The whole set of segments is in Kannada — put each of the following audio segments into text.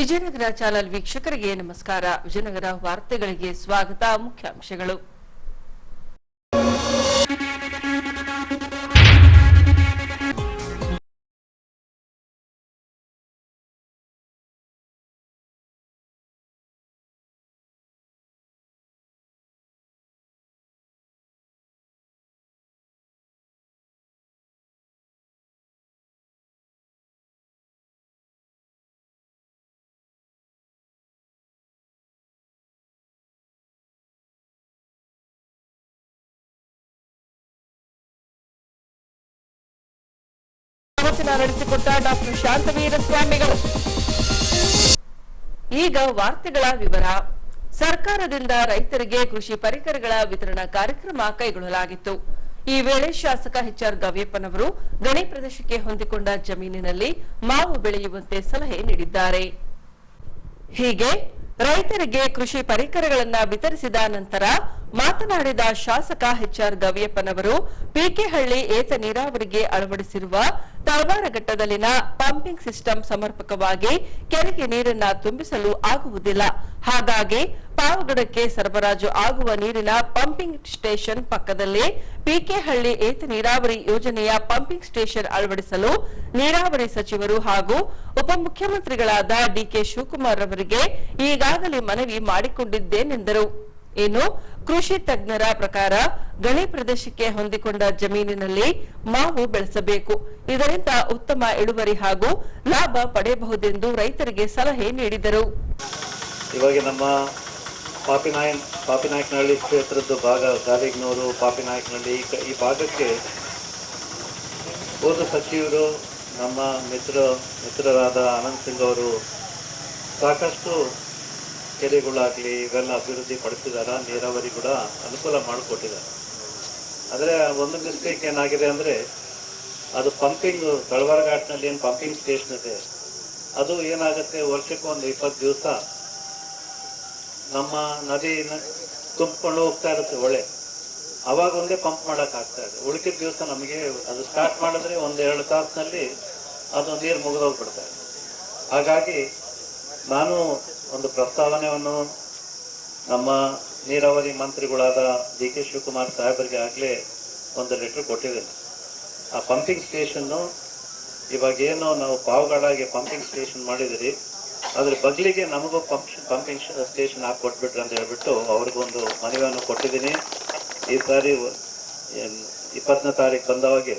ವಿಜಯನಗರ ಚಾನಲ್ ವೀಕ್ಷಕರಿಗೆ ನಮಸ್ಕಾರ. ವಿಜಯನಗರ ವಾರ್ತೆಗಳಿಗೆ ಸ್ವಾಗತ. ಮುಖ್ಯಾಂಶಗಳು. ನಡೆಸಿಕೊಟ್ಟ ಡಾಕ್ಟರ್ ಶಾಂತವೀರ ಸ್ವಾಮಿಗಳು. ಈಗ ವಾರ್ತೆಗಳ ವಿವರ. ಸರ್ಕಾರದಿಂದ ರೈತರಿಗೆ ಕೃಷಿ ಪರಿಕರಗಳ ವಿತರಣಾ ಕಾರ್ಯಕ್ರಮ ಕೈಗೊಳ್ಳಲಾಗಿತ್ತು. ಈ ವೇಳೆ ಶಾಸಕ ಎಚ್ಆರ್ ಗವ್ಯಪ್ಪನವರು ಗಣಿ ಪ್ರದೇಶಕ್ಕೆ ಹೊಂದಿಕೊಂಡ ಜಮೀನಿನಲ್ಲಿ ಮಾವು ಬೆಳೆಯುವಂತೆ ಸಲಹೆ ನೀಡಿದ್ದಾರೆ. ಹೀಗೆ ರೈತರಿಗೆ ಕೃಷಿ ಪರಿಕರಗಳನ್ನು ವಿತರಿಸಿದ ನಂತರ ಮಾತನಾಡಿದ ಶಾಸಕ ಎಚ್ಆರ್ ಗವ್ಯಪ್ಪನವರು ಪಿಕೆಹಳ್ಳಿ ಏತ ನೀರಾವರಿಗೆ ಅಳವಡಿಸಿರುವ ತಳವಾರಘಟ್ಟದಲ್ಲಿನ ಪಂಪಿಂಗ್ ಸಿಸ್ಟಮ್ ಸಮರ್ಪಕವಾಗಿ ಕೆರೆಗೆ ನೀರನ್ನು ತುಂಬಿಸಲು ಆಗುವುದಿಲ್ಲ. ಹಾಗಾಗಿ ಪಾವಗಡಕ್ಕೆ ಸರಬರಾಜು ಆಗುವ ನೀರಿನ ಪಂಪಿಂಗ್ ಸ್ಟೇಷನ್ ಪಕ್ಕದಲ್ಲೇ ಪಿಕೆಹಳ್ಳಿ ಏತ ನೀರಾವರಿ ಯೋಜನೆಯ ಪಂಪಿಂಗ್ ಸ್ಟೇಷನ್ ಅಳವಡಿಸಲು ನೀರಾವರಿ ಸಚಿವರು ಹಾಗೂ ಉಪಮುಖ್ಯಮಂತ್ರಿಗಳಾದ ಡಿಕೆ ಶಿವಕುಮಾರ್ ಅವರಿಗೆ ಈಗಾಗಲೇ ಮನವಿ ಮಾಡಿಕೊಂಡಿದ್ದೇನೆಂದರು. ಇನ್ನು ಕೃಷಿ ತಜ್ಞರ ಪ್ರಕಾರ ಗಣಿ ಪ್ರದೇಶಕ್ಕೆ ಹೊಂದಿಕೊಂಡ ಜಮೀನಿನಲ್ಲಿ ಮಾವು ಬೆಳೆಸಬೇಕು. ಇದರಿಂದ ಉತ್ತಮ ಇಳುವರಿ ಹಾಗೂ ಲಾಭ ಪಡೆಯಬಹುದೆಂದು ರೈತರಿಗೆ ಸಲಹೆ ನೀಡಿದರು. ಇವಾಗ ನಮ್ಮ ಪಾಪಿನಾಯಕನಹಳ್ಳಿ ಕ್ಷೇತ್ರದ ಭಾಗ ಗಾದಿಗ್ನೂರು ಪಾಪಿನಾಯಕನಹಳ್ಳಿ ಈ ಭಾಗಕ್ಕೆ ಹೋದ ಸಚಿವರು ನಮ್ಮ ಮಿತ್ರರಾದ ಅನಂತ್ ಸಿಂಗ್ ಅವರು ಸಾಕಷ್ಟು ಕೆರೆಗಳಾಗಲಿ ಇವೆಲ್ಲ ಅಭಿವೃದ್ಧಿ ಪಡಿಸಿದಾರ, ನೀರಾವರಿ ಕೂಡ ಅನುಕೂಲ ಮಾಡಿಕೊಟ್ಟಿದ್ದಾರೆ. ಆದರೆ ಒಂದು ಮಿಸ್ಟೇಕ್ ಏನಾಗಿದೆ ಅಂದರೆ ಅದು ಪಂಪಿಂಗ್ ತಳವಾರಘಾಟ್ನಲ್ಲಿ ಏನು ಪಂಪಿಂಗ್ ಸ್ಟೇಷನ್ ಇದೆ ಅದು ಏನಾಗುತ್ತೆ, ವರ್ಷಕ್ಕೆ ಒಂದು 20 ದಿವಸ ನಮ್ಮ ನದಿ ತುಂಬಿಕೊಂಡು ಹೋಗ್ತಾ ಇರುತ್ತೆ ಹೊಳೆ, ಅವಾಗ ಒಂದೇ ಪಂಪ್ ಮಾಡೋಕ್ಕಾಗ್ತಾ ಇದೆ. ಉಳಿದ ದಿವಸ ನಮಗೆ ಅದು ಸ್ಟಾರ್ಟ್ ಮಾಡಿದ್ರೆ 1-2 ತಾಸಿನಲ್ಲಿ ಅದು ನೀರು ಮುಗಿದೋಗ್ಬಿಡ್ತಾ ಇದೆ. ಹಾಗಾಗಿ ನಾನು ಒಂದು ಪ್ರಸ್ತಾವನೆಯನ್ನು ನಮ್ಮ ನೀರಾವರಿ ಮಂತ್ರಿಗಳಾದ ಡಿ ಕೆ ಶಿವಕುಮಾರ್ ಸಾಹೇಬರಿಗೆ ಆಗಲೇ ಒಂದು ಲೆಟರ್ ಕೊಟ್ಟಿದ್ದೀನಿ. ಆ ಪಂಪಿಂಗ್ ಸ್ಟೇಷನ್ನು ಇವಾಗೇನು ನಾವು ಪಾವಗಡಗೆ ಪಂಪಿಂಗ್ ಸ್ಟೇಷನ್ ಮಾಡಿದಿರಿ ಅದ್ರ ಬಗ್ಲಿಗೆ ನಮಗೂ ಪಂಪಿಂಗ್ ಸ್ಟೇಷನ್ ಹಾಕಿ ಕೊಟ್ಬಿಟ್ರಿ ಅಂತ ಹೇಳ್ಬಿಟ್ಟು ಅವ್ರಿಗೊಂದು ಮನವಿಯನ್ನು ಕೊಟ್ಟಿದ್ದೀನಿ. ಈ ಸಾರಿ 20ನೇ ತಾರೀಕು ಬಂದವಾಗೆ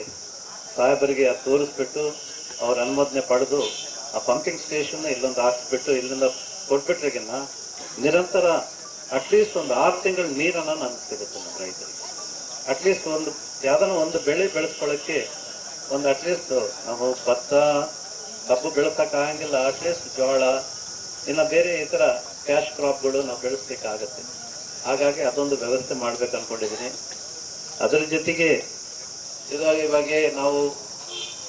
ಸಾಹೇಬರಿಗೆ ಅದು ತೋರಿಸ್ಬಿಟ್ಟು ಅವ್ರ ಅನುಮೋದನೆ ಪಡೆದು ಆ ಪಂಪಿಂಗ್ ಸ್ಟೇಷನ್ ಇಲ್ಲೊಂದು ಹಾಕಿಸ್ಬಿಟ್ಟು ಇಲ್ಲಿಂದ ಕೊಟ್ಬಿಟ್ರಿಗಿನ್ನ ನಿರಂತರ ಅಟ್ಲೀಸ್ಟ್ ಒಂದು 6 ತಿಂಗಳ ನೀರನ್ನು ನಮ್ಗೆ ಸಿಗುತ್ತೆ ನಮ್ಮ ರೈತರಿಗೆ. ಅಟ್ಲೀಸ್ಟ್ ಒಂದು ಯಾವ್ದಾನ ಒಂದು ಬೆಳೆ ಬೆಳೆಸ್ಕೊಳ್ಳೋಕ್ಕೆ ಒಂದು ಅಟ್ಲೀಸ್ಟ್ ನಾವು ಭತ್ತ ಕಬ್ಬು ಬೆಳೆಸೋಕ್ಕಾಗಂಗಿಲ್ಲ, ಅಟ್ಲೀಸ್ಟ್ ಜೋಳ ಇನ್ನು ಬೇರೆ ಈ ಥರ ಕ್ಯಾಶ್ ಕ್ರಾಪ್ಗಳು ನಾವು ಬೆಳೆಸ್ಬೇಕಾಗತ್ತೆ. ಹಾಗಾಗಿ ಅದೊಂದು ವ್ಯವಸ್ಥೆ ಮಾಡ್ಬೇಕು ಅಂದ್ಕೊಂಡಿದ್ದೀನಿ. ಅದರ ಜೊತೆಗೆ ಇವಾಗ ನಾವು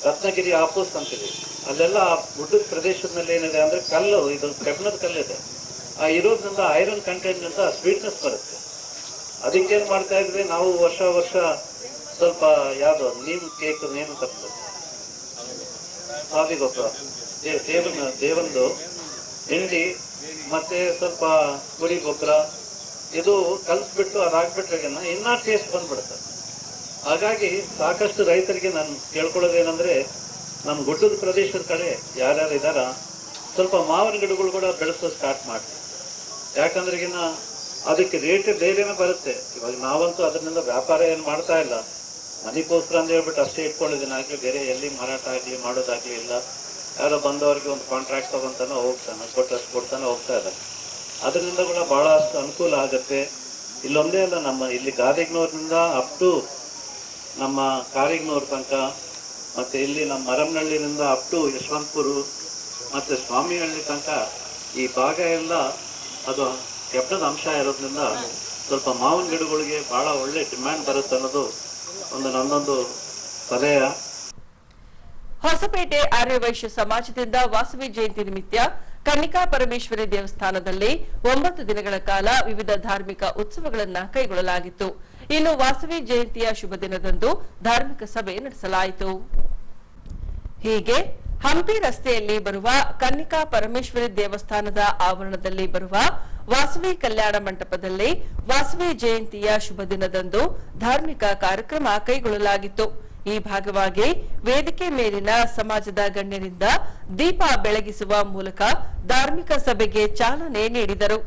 ರತ್ನಗಿರಿ ಆಪೋಸ್ ಅಂತೀವಿ, ಅಲ್ಲೆಲ್ಲ ಗುಡ್ಡದ ಪ್ರದೇಶದಲ್ಲಿ ಏನಿದೆ ಅಂದರೆ ಕಲ್ಲು, ಇದು ಕಬ್ಬಿಣದ ಕಲ್ಲಿದೆ. ಆ ಇರೋದ್ರಿಂದ ಐರನ್ ಕಂಟೆಂಟ್ನಿಂದ ಸ್ವೀಟ್ನೆಸ್ ಬರುತ್ತೆ. ಅದಕ್ಕೇನು ಮಾಡ್ತಾ ಇದ್ವಿ ನಾವು ವರ್ಷ ಸ್ವಲ್ಪ ಯಾವುದು ನೇನು ತಪ್ಪು ಸಾವಿ ಗೊಬ್ಬರ ದೇವಂದು ಹಿಂಡಿ ಮತ್ತೆ ಸ್ವಲ್ಪ ಕುರಿ ಗೊಬ್ಬರ ಇದು ಕಲಿಸ್ಬಿಟ್ಟು ಅದಾಗ್ಬಿಟ್ರೆ ಇನ್ನೂ ಟೇಸ್ಟ್ ಬಂದ್ಬಿಡುತ್ತೆ. ಹಾಗಾಗಿ ಸಾಕಷ್ಟು ರೈತರಿಗೆ ನಾನು ಕೇಳ್ಕೊಳ್ಳೋದೇನೆಂದರೆ ನಮ್ಮ ಗುಡ್ಡದ ಪ್ರದೇಶದ ಕಡೆ ಯಾರ್ಯಾರು ಇದ್ದಾರ ಸ್ವಲ್ಪ ಮಾವಿನ ಗಿಡಗಳು ಕೂಡ ಬೆಳೆಸೋ ಸ್ಟಾರ್ಟ್ ಮಾಡಿ. ಯಾಕಂದ್ರೆ ಈಗಿನ ಅದಕ್ಕೆ ರೇಟ್ ಬೇರೆನೇ ಬರುತ್ತೆ. ಇವಾಗ ನಾವಂತೂ ಅದರಿಂದ ವ್ಯಾಪಾರ ಏನು ಮಾಡ್ತಾ ಇಲ್ಲ, ಮನೆಗೋಸ್ಕರ ಅಂತ ಹೇಳ್ಬಿಟ್ಟು ಅಷ್ಟೇ ಇಟ್ಕೊಂಡಿದ್ದೀನಿ. ಆಗಲಿ ಬೇರೆ ಎಲ್ಲಿ ಮಾರಾಟ ಆಗಲಿ ಮಾಡೋದಾಗಲಿ ಇಲ್ಲ. ಯಾರೋ ಬಂದವರಿಗೆ ಒಂದು ಕಾಂಟ್ರಾಕ್ಟ್ ತಗೊಂತಾನೆ ಹೋಗ್ತಾನೆ, ಕೊಟ್ಟಷ್ಟು ಕೊಡ್ತಾನೆ ಹೋಗ್ತಾ ಇದ್ದಾರೆ. ಅದರಿಂದ ಕೂಡ ಭಾಳಷ್ಟು ಅನುಕೂಲ ಆಗುತ್ತೆ. ಇಲ್ಲೊಂದೇ ಅಲ್ಲ, ನಮ್ಮ ಇಲ್ಲಿ ಗಾದಿಗ್ನೂರಿನಿಂದ ಅಪ್ ಟು ನಮ್ಮ ಕಾರಿಗ್ನೂರು ತನಕ, ಮತ್ತು ಇಲ್ಲಿ ನಮ್ಮ ಮರಮನಹಳ್ಳಿನಿಂದ ಅಪ್ ಟು ಯಶವಂತಪುರ ಮತ್ತು ಸ್ವಾಮಿಹಳ್ಳಿ ತನಕ ಈ ಭಾಗ ಎಲ್ಲ ಅದು ಕೆಬ್ಬಣದ ಅಂಶ ಇರೋದ್ರಿಂದ ಸ್ವಲ್ಪ ಮಾವಿನ ಗಿಡಗಳಿಗೆ ಭಾಳ ಒಳ್ಳೆ ಡಿಮ್ಯಾಂಡ್ ಬರುತ್ತೆ ಅನ್ನೋದು ನನ್ನೊಂದು ಸಲಹೆ. ಹೊಸಪೇಟೆ ಆರ್ಯವೈಶ್ಯ ಸಮಾಜದಿಂದ ವಾಸವಿ ಜಯಂತಿ ನಿಮಿತ್ತ ಕನ್ನಿಕಾ ಪರಮೇಶ್ವರಿ ದೇವಸ್ಥಾನದಲ್ಲಿ 9 ದಿನಗಳ ಕಾಲ ವಿವಿಧ ಧಾರ್ಮಿಕ ಉತ್ಸವಗಳನ್ನು ಕೈಗೊಳ್ಳಲಾಗಿತ್ತು. ಇನ್ನು ವಾಸವಿ ಜಯಂತಿಯ ಶುಭ ದಿನದಂದು ಧಾರ್ಮಿಕ ಸಭೆ ನಡೆಸಲಾಯಿತು. ಹೀಗೆ ಹಂಪಿ ರಸ್ತೆಯಲ್ಲಿ ಬರುವ ಕನ್ನಿಕಾ ಪರಮೇಶ್ವರಿ ದೇವಸ್ಥಾನದ ಆವರಣದಲ್ಲಿ ಬರುವ ವಾಸವಿ ಕಲ್ಯಾಣ ಮಂಟಪದಲ್ಲಿ ವಾಸವಿ ಜಯಂತಿಯ ಶುಭ ದಿನದಂದು ಧಾರ್ಮಿಕ ಕಾರ್ಯಕ್ರಮ ಕೈಗೊಳ್ಳಲಾಗಿತ್ತು. ಈ ಭಾಗವಾಗಿ ವೇದಿಕೆ ಮೇಲಿನ ಸಮಾಜದ ಗಣ್ಯರಿಂದ ದೀಪ ಬೆಳಗಿಸುವ ಮೂಲಕ ಧಾರ್ಮಿಕ ಸಭೆಗೆ ಚಾಲನೆ ನೀಡಿದರು.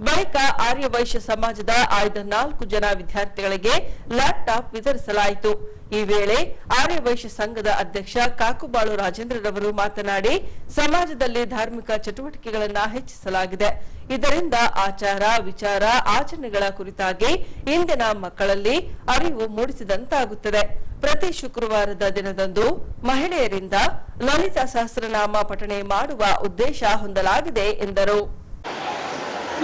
ಬಳಿಕ ಆರ್ಯವೈಶ್ಯ ಸಮಾಜದ ಆಯ್ದ 4 ಜನ ವಿದ್ಯಾರ್ಥಿಗಳಿಗೆ ಲ್ಯಾಪ್ಟಾಪ್ ವಿತರಿಸಲಾಯಿತು. ಈ ವೇಳೆ ಆರ್ಯವೈಶ್ಯ ಸಂಘದ ಅಧ್ಯಕ್ಷ ಕಾಕುಬಾಳು ರಾಜೇಂದ್ರರವರು ಮಾತನಾಡಿ, ಸಮಾಜದಲ್ಲಿ ಧಾರ್ಮಿಕ ಚಟುವಟಿಕೆಗಳನ್ನು ಹೆಚ್ಚಿಸಲಾಗಿದೆ. ಇದರಿಂದ ಆಚಾರ ವಿಚಾರ ಆಚರಣೆಗಳ ಕುರಿತಾಗಿ ಇಂದಿನ ಮಕ್ಕಳಲ್ಲಿ ಅರಿವು ಮೂಡಿಸಿದಂತಾಗುತ್ತದೆ. ಪ್ರತಿ ಶುಕ್ರವಾರದ ದಿನದಂದು ಮಹಿಳೆಯರಿಂದ ಲಲಿತಾ ಸಹಸ್ರನಾಮ ಪಠಣೆ ಮಾಡುವ ಉದ್ದೇಶ ಹೊಂದಲಾಗಿದೆ ಎಂದರು.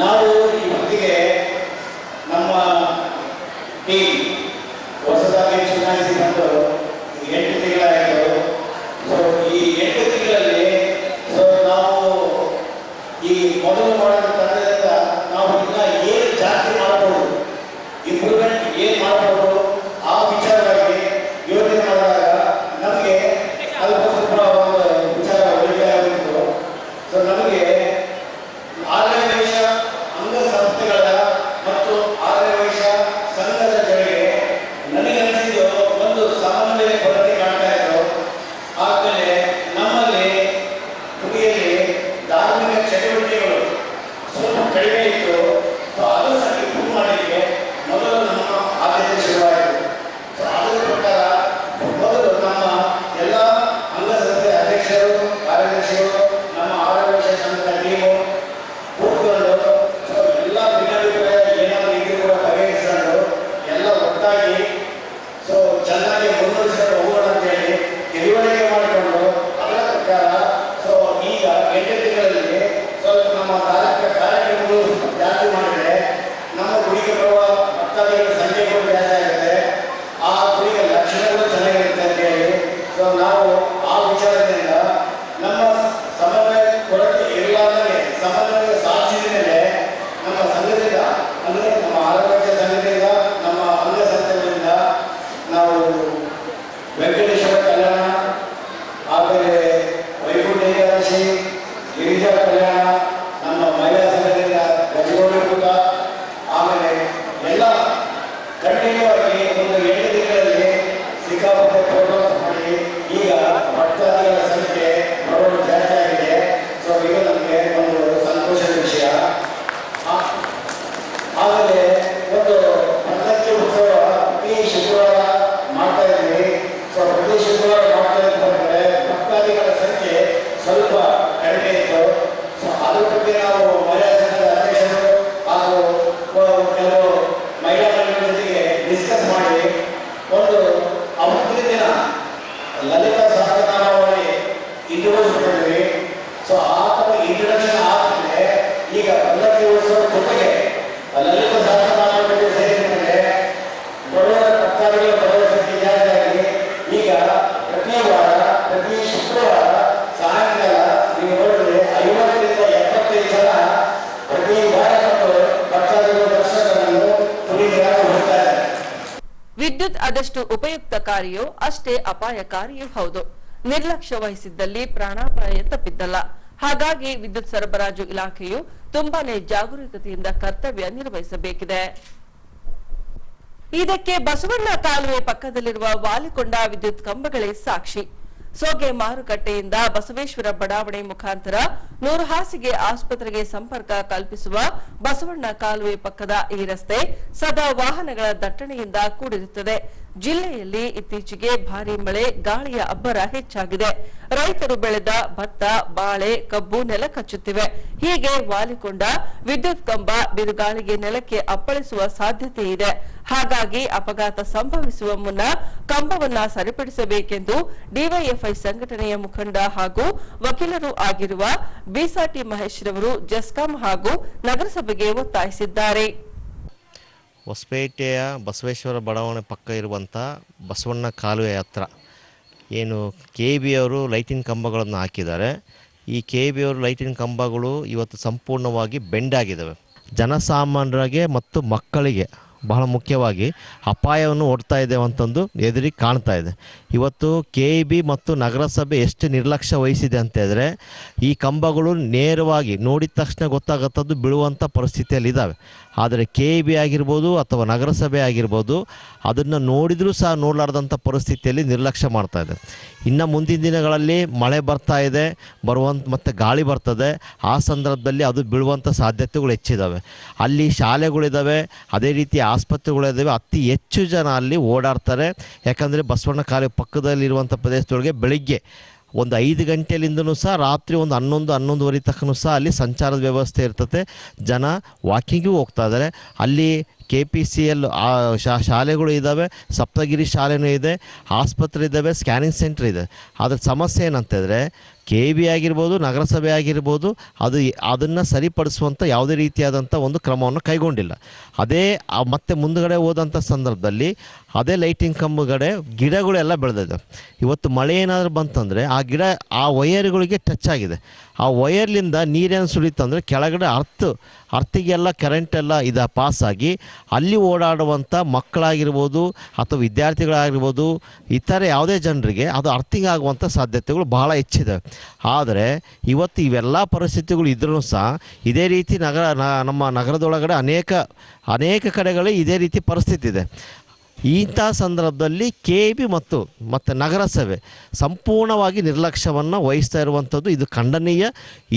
ನಾವು ಈ ಹೊತ್ತಿಗೆ ನಮ್ಮ ಟೀಮ್ ಹೊಸದಾಗಿ ಚುನಾಯಿಸಿಕೊಂಡು 8 ತಿಂಗಳಾಯಿತು. ಈ 8 ತಿಂಗಳಲ್ಲಿ ನಾವು ಈ ಮೊದಲು ಮಾಡಿದ ತಂಡದಿಂದ ನಾವು ಇನ್ನ ಏನು ಜಾಸ್ತಿ ಮಾಡಬಹುದು, ಇಂಪ್ರೂವ್ಮೆಂಟ್ ಏನು ಮಾಡಬಹುದು ಆ ವಿಚಾರವಾಗಿ ಯೋಚನೆ ಮಾಡಿದಾಗ ನಮಗೆ ಅಲ್ಪ ಸ್ವಲ್ಪ ಒಂದು ವಿಚಾರ ಒಳ್ಳೆಯ ಆಗಿತ್ತು. ನಮಗೆ ಆರ್ಯವೈಶ್ಯ ಅಂಗಸಂಸ್ಥೆಗಳ ಮತ್ತು ಆರ್ಯವೈಶ್ಯ ಸಂಘದ ಜೊತೆಗೆ ನನಗೆ ಅನಿಸಿದ್ದು ಒಂದು ಸಮನ್ವಯ ಕೊರತೆ ಕಾಣ್ತಾ ಇತ್ತು. ಆಮೇಲೆ ನಮ್ಮಲ್ಲಿ ಹುಡುಗಿಯಲ್ಲಿ ಧಾರ್ಮಿಕ ಚಟುವಟಿಕೆಗಳು ಸ್ವಲ್ಪ ಕಡಿಮೆ ಇತ್ತು. ಅದು ಸಹ ಇಂಪ್ರೂವ್ ಮಾಡಲಿಕ್ಕೆ ಮೊದಲು ನಮ್ಮ ಆದ್ಯತೆ ಶುರುವಾಯಿತು. ಅದರ ಪ್ರಕಾರ ಮೊದಲು ನಮ್ಮ ಎಲ್ಲ ಅಂಗಸಂಸ್ಥೆ ಅಧ್ಯಕ್ಷರು ಕಾರ್ಯದರ್ಶಿಗಳು ನಮ್ಮ ಆರ್ಯವೈಶ್ಯ ಸಂಘದ ಟೀಮು ಕೂತ್ಕೊಂಡು ಎಲ್ಲ ಭಿನ್ನಾಭಿಪ್ರಾಯ ಏನಾದರೂ ಇದ್ರೂ ಕೂಡ ಬಗೆಹರಿಸಿಕೊಂಡು ಎಲ್ಲ ಒಟ್ಟಾಗಿ ಚೆನ್ನಾಗಿ ಮುನ್ನಡೆಸಿಕೊಂಡು ಹೋಗೋಣ ಅಂತೇಳಿ ತಿಳುವಳಿಕೆ ಮಾಡಿಕೊಂಡು ಅದರ ಪ್ರಕಾರ ಈಗ 8 ತಿಂಗಳಲ್ಲಿ ಸ್ವಲ್ಪ ನಮ್ಮ ಧಾರ್ಮಿಕ ಕಾರ್ಯಕ್ರಮಗಳು ಜಾಸ್ತಿ ಮಾಡಿದರೆ ನಮ್ಮ ಗುಡಿಗೆ ಬರುವ ಭಕ್ತಾದಿಗಳ ಸಂಖ್ಯೆಗಳು ಜಾಸ್ತಿ ಆಗುತ್ತೆ, ಆ ಗುಡಿಗೆ ಲಕ್ಷಣಗಳು ಚೆನ್ನಾಗಿರುತ್ತೆ ಅಂತೇಳಿ ನಾವು ಆ ವಿಚಾರದಿಂದ ನಮ್ಮ ಸಮನ್ವಯ ಕೊರತೆ ಇರಲಾರದೆ ಸಮನ್ವಯ ಸಾಧಿಸಿದ ಮೇಲೆ ನಮ್ಮ ಸಂಘದಿಂದ ಅಂದರೆ ನಮ್ಮ ಆರೋಗ್ಯ ಸಂಘದಿಂದ ನಮ್ಮ ಅಂಗಸಂಸ್ಥೆಗಳಿಂದ ನಾವು ವೆಂಕಟೇಶ್ವರ ಕಲ್ಯಾಣ, ಆಮೇಲೆ ವೈಕುಂಠ ಏಕಾದಶಿ, ಗಿರಿಜಾ ಕಲ್ಯಾಣ, ನಮ್ಮ ಮಹಿಳಾ ಸಂಘದಿಂದ ಗಜಗೋಡಿ ಕೂಟ, ಆಮೇಲೆ ಎಲ್ಲ ಕಂಟಿನ್ಯೂ ಆಗಿ ಒಂದು 8 ತಿಂಗಳಲ್ಲಿ ಸಿಕ್ಕಾಪಟ್ಟೆ ಪ್ರೋಗ್ರಾಮ್ಸ್ ಮಾಡಿ ಈಗ ಭಕ್ತಾದಿಗಳ ಸಂಖ್ಯೆ ಬರೋದು ಜಾಸ್ತಿ ಆಗಿದೆ. ಇದು ನಮಗೆ ಒಂದು ಸಂತೋಷದ ವಿಷಯ. ಆಮೇಲೆ ಒಂದು ಪಲ್ಲಕ್ಕಿ ಉತ್ಸವ ಪ್ರತಿ ಶುಕ್ರವಾರ ಮಾಡ್ತಾ ಇದ್ವಿ. ಪ್ರತಿ ಶುಕ್ರವಾರ ಮಾಡ್ತಾ ಇದ್ದರೆ ಭಕ್ತಾದಿಗಳ ಸಂಖ್ಯೆ ಸ್ವಲ್ಪ ಕಡಿಮೆ ಇತ್ತು. ಅದ್ರ ಬಗ್ಗೆ ನಾವು ಮಹಿಳಾ ಸಂಘದ ಅಧ್ಯಕ್ಷರು ಹಾಗೂ ಕೆಲವು ಮಹಿಳಾ ಮಂಡಳಿಗಳ ಜೊತೆಗೆ ಡಿಸ್ಕಸ್ ಮಾಡಿ ಒಂದು ಅವತ್ತಿನ ದಿನ ಲಲಿತಾ ಸಹಸ್ರನಾಮಾವಳಿ ಇಂಟ್ರೊಡ್ಯೂಸ್ ಮಾಡಿದ್ವಿ. ಆ ಥರ ಇಂಟ್ರೊಡಕ್ಷನ್ ಆದಮೇಲೆ ಈಗ ಪಲ್ಲಕ್ಕಿ ಉತ್ಸವ ಜೊತೆಗೆ ಲಲಿತಾ ಸಹಸ್ರನಾಮಾವಳಿ ಸೇರಿದ ಬರುವ ಭಕ್ತಾದಿಗಳ ಬರುವ ಸಂಖ್ಯೆ ಜಾಸ್ತಿಯಾಗಿ ಈಗ ಪ್ರತಿ ವಾರ ಪ್ರತಿ ಶುಕ್ರವಾರ ಸಾಯಂಕಾಲ ನೀವು ನೋಡಿದ್ರೆ 50ರಿಂದ 75 ಜನ ಪ್ರತಿ ವಾರ ಭಕ್ತಾದಿಗಳ ದರ್ಶನವನ್ನು ತುಳಿದಾಗಿ ಹೋಗ್ತಾರೆ. ವಿದ್ಯುತ್ ಆದಷ್ಟು ಉಪಯುಕ್ತಕಾರಿಯೋ ಅಷ್ಟೇ ಅಪಾಯಕಾರಿಯೂ ಹೌದು. ನಿರ್ಲಕ್ಷ್ಯ ವಹಿಸಿದ್ದಲ್ಲಿ ಪ್ರಾಣಾಪಾಯ ತಪ್ಪಿದ್ದಲ್ಲ. ಹಾಗಾಗಿ ವಿದ್ಯುತ್ ಸರಬರಾಜು ಇಲಾಖೆಯು ತುಂಬಾನೇ ಜಾಗರೂಕತೆಯಿಂದ ಕರ್ತವ್ಯ ನಿರ್ವಹಿಸಬೇಕಿದೆ. ಇದಕ್ಕೆ ಬಸವಣ್ಣ ಕಾಲುವೆ ಪಕ್ಕದಲ್ಲಿರುವ ವಾಲಿಕೊಂಡ ವಿದ್ಯುತ್ ಕಂಬಗಳೇ ಸಾಕ್ಷಿ. ಸೋಗೆ ಮಾರುಕಟ್ಟೆಯಿಂದ ಬಸವೇಶ್ವರ ಬಡಾವಣೆ ಮುಖಾಂತರ 100 ಹಾಸಿಗೆ ಆಸ್ಪತ್ರೆಗೆ ಸಂಪರ್ಕ ಕಲ್ಪಿಸುವ ಬಸವಣ್ಣ ಕಾಲುವೆ ಪಕ್ಕದ ಈ ರಸ್ತೆ ಸದಾ ವಾಹನಗಳ ದಟ್ಟಣೆಯಿಂದ ಕೂಡಿರುತ್ತದೆ. ಜಿಲ್ಲೆಯಲ್ಲಿ ಇತ್ತೀಚೆಗೆ ಭಾರೀ ಮಳೆ ಗಾಳಿಯ ಅಬ್ಬರ ಹೆಚ್ಚಾಗಿದೆ. ರೈತರು ಬೆಳೆದ ಭತ್ತ, ಬಾಳೆ, ಕಬ್ಬು ನೆಲ ಕಚ್ಚುತ್ತಿವೆ. ಹೀಗೆ ವಾಲಿಕೊಂಡ ವಿದ್ಯುತ್ ಕಂಬ ಬಿರುಗಾಳಿಗೆ ನೆಲಕ್ಕೆ ಅಪ್ಪಳಿಸುವ ಸಾಧ್ಯತೆ ಇದೆ. ಹಾಗಾಗಿ ಅಪಘಾತ ಸಂಭವಿಸುವ ಮುನ್ನ ಕಂಬವನ್ನ ಸರಿಪಡಿಸಬೇಕೆಂದು ಡಿವೈಎಫ್ಐ ಸಂಘಟನೆಯ ಮುಖಂಡ ಹಾಗೂ ವಕೀಲರು ಆಗಿರುವ ಬಿಸಾಟಿ ಮಹೇಶ್ ರವರು ಜೆಸ್ಕಾಂ ಹಾಗೂ ನಗರಸಭೆಗೆ ಒತ್ತಾಯಿಸಿದ್ದಾರೆ. ಹೊಸಪೇಟೆಯ ಬಸವೇಶ್ವರ ಬಡಾವಣೆ ಪಕ್ಕ ಇರುವಂಥ ಬಸವಣ್ಣ ಕಾಲುವೆ ಹತ್ರ ಏನು KEB ಅವರು ಲೈಟಿನ ಕಂಬಗಳನ್ನು ಹಾಕಿದ್ದಾರೆ. ಈ KEB ಅವರು ಲೈಟಿನ ಕಂಬಗಳು ಇವತ್ತು ಸಂಪೂರ್ಣವಾಗಿ ಬೆಂಡ್ ಆಗಿದ್ದಾವೆ. ಜನಸಾಮಾನ್ಯರಿಗೆ ಮತ್ತು ಮಕ್ಕಳಿಗೆ ಬಹಳ ಮುಖ್ಯವಾಗಿ ಅಪಾಯವನ್ನು ಒಡ್ತಾ ಇದೆ ಅಂತಂದು ಎದುರಿಗೆ ಕಾಣ್ತಾ ಇದೆ. ಇವತ್ತು KEB ಮತ್ತು ನಗರಸಭೆ ಎಷ್ಟು ನಿರ್ಲಕ್ಷ್ಯ ವಹಿಸಿದೆ ಅಂತ ಹೇಳಿದ್ರೆ ಈ ಕಂಬಗಳು ನೇರವಾಗಿ ನೋಡಿದ ತಕ್ಷಣ ಗೊತ್ತಾಗುತ್ತದ್ದು ಬೀಳುವಂಥ ಪರಿಸ್ಥಿತಿಯಲ್ಲಿದ್ದಾವೆ. ಆದರೆ KEB ಆಗಿರ್ಬೋದು ಅಥವಾ ನಗರಸಭೆ ಆಗಿರ್ಬೋದು ಅದನ್ನು ನೋಡಿದರೂ ಸಹ ನೋಡಲಾರ್ದಂಥ ಪರಿಸ್ಥಿತಿಯಲ್ಲಿ ನಿರ್ಲಕ್ಷ್ಯ ಮಾಡ್ತಾ ಇದೆ. ಇನ್ನು ಮುಂದಿನ ದಿನಗಳಲ್ಲಿ ಮಳೆ ಬರ್ತಾ ಇದೆ, ಮತ್ತು ಗಾಳಿ ಬರ್ತದೆ. ಆ ಸಂದರ್ಭದಲ್ಲಿ ಅದು ಬೀಳುವಂಥ ಸಾಧ್ಯತೆಗಳು ಹೆಚ್ಚಿದ್ದಾವೆ. ಅಲ್ಲಿ ಶಾಲೆಗಳಿದ್ದಾವೆ, ಅದೇ ರೀತಿ ಆಸ್ಪತ್ರೆಗಳಿದ್ದಾವೆ. ಅತಿ ಹೆಚ್ಚು ಜನ ಅಲ್ಲಿ ಓಡಾಡ್ತಾರೆ. ಯಾಕಂದರೆ ಬಸವಣ್ಣ ಕಾಲುವೆ ಪಕ್ಕದಲ್ಲಿರುವಂಥ ಪ್ರದೇಶದೊಳಗೆ ಬೆಳಿಗ್ಗೆ ಒಂದು 5 ಗಂಟೆಲಿಂದನೂ ಸಹ ರಾತ್ರಿ ಒಂದು 11-11:30 ತನಕ ಸಹ ಅಲ್ಲಿ ಸಂಚಾರದ ವ್ಯವಸ್ಥೆ ಇರ್ತದೆ. ಜನ ವಾಕಿಂಗಿಗೂ ಹೋಗ್ತಾ ಇದ್ದಾರೆ. ಅಲ್ಲಿ KPCL ಶಾಲೆಗಳು ಇದ್ದಾವೆ, ಸಪ್ತಗಿರಿ ಶಾಲೆನೂ ಇದೆ, ಆಸ್ಪತ್ರೆ ಇದ್ದಾವೆ, ಸ್ಕ್ಯಾನಿಂಗ್ ಸೆಂಟ್ರ್ ಇದೆ. ಅದರ ಸಮಸ್ಯೆ ಏನಂತಂದರೆ KEB ಆಗಿರ್ಬೋದು, ನಗರಸಭೆ ಆಗಿರ್ಬೋದು, ಅದನ್ನು ಸರಿಪಡಿಸುವಂಥ ಯಾವುದೇ ರೀತಿಯಾದಂಥ ಒಂದು ಕ್ರಮವನ್ನು ಕೈಗೊಂಡಿಲ್ಲ. ಅದೇ ಮತ್ತೆ ಮುಂದುಗಡೆ ಹೋದಂಥ ಸಂದರ್ಭದಲ್ಲಿ ಅದೇ ಲೈಟಿಂಗ್ ಕಂಬಗಡೆ ಗಿಡಗಳೆಲ್ಲ ಬೆಳೆದಿದೆ. ಇವತ್ತು ಮಳೆ ಏನಾದರೂ ಬಂತಂದರೆ ಆ ಗಿಡ ಆ ವಯರ್ಗಳಿಗೆ ಟಚ್ ಆಗಿದೆ. ಆ ವಯರ್ಲಿಂದ ನೀರೇನು ಸುಳಿತಂದರೆ ಕೆಳಗಡೆ ಅರ್ಥಿಗೆಲ್ಲ ಕರೆಂಟೆಲ್ಲ ಪಾಸಾಗಿ ಅಲ್ಲಿ ಓಡಾಡುವಂಥ ಮಕ್ಕಳಾಗಿರ್ಬೋದು ಅಥವಾ ವಿದ್ಯಾರ್ಥಿಗಳಾಗಿರ್ಬೋದು, ಇತರೆ ಯಾವುದೇ ಜನರಿಗೆ ಅದು ಅರ್ಥಿಂಗ್ ಆಗುವಂಥ ಸಾಧ್ಯತೆಗಳು ಬಹಳ ಹೆಚ್ಚಿದೆ. ಆದರೆ ಇವತ್ತು ಇವೆಲ್ಲ ಪರಿಸ್ಥಿತಿಗಳು ಇದ್ರೂ ಸಹ ಇದೇ ರೀತಿ ನಮ್ಮ ನಗರದೊಳಗಡೆ ಅನೇಕ ಕಡೆಗಳಲ್ಲಿ ಇದೇ ರೀತಿ ಪರಿಸ್ಥಿತಿ ಇದೆ. ಇಂಥ ಸಂದರ್ಭದಲ್ಲಿ KEB ಮತ್ತು ನಗರಸಭೆ ಸಂಪೂರ್ಣವಾಗಿ ನಿರ್ಲಕ್ಷ್ಯವನ್ನು ವಹಿಸ್ತಾ ಇರುವಂಥದ್ದು ಇದು ಖಂಡನೀಯ.